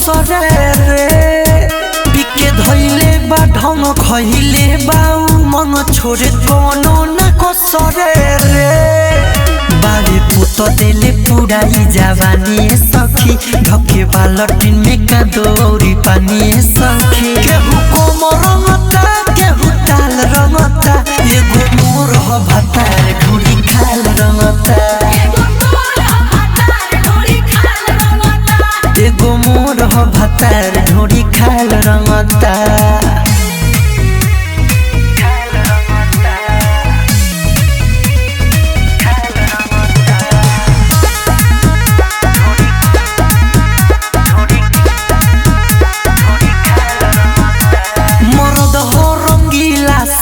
कसरे रे पिके धइले बा ढंग खइले बाऊ मन छोड़े कोनो ना कसरे रे बारे पुत देले पुराई जवानी सखी ढके बालटिन में का दौरी पानी सखी केहू कोमर रंगता केहू ताल रंगता एगो मोर ह भातार ढोरी खाल रंगता एगो मोर ह भातार ढोरी खाल रंगता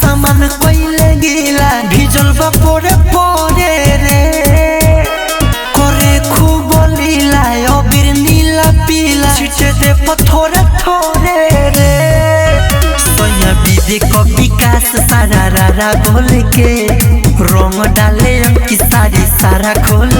सामान कोइले गिला भिजल बा पोरे पोरे रे करे खूब लीला अबीर नीला पीला छिटे दे पथोरे थोरे रे सोया विदे को विकास सारा रारा बोल के रंग डाले अंकी सारी सारा खोल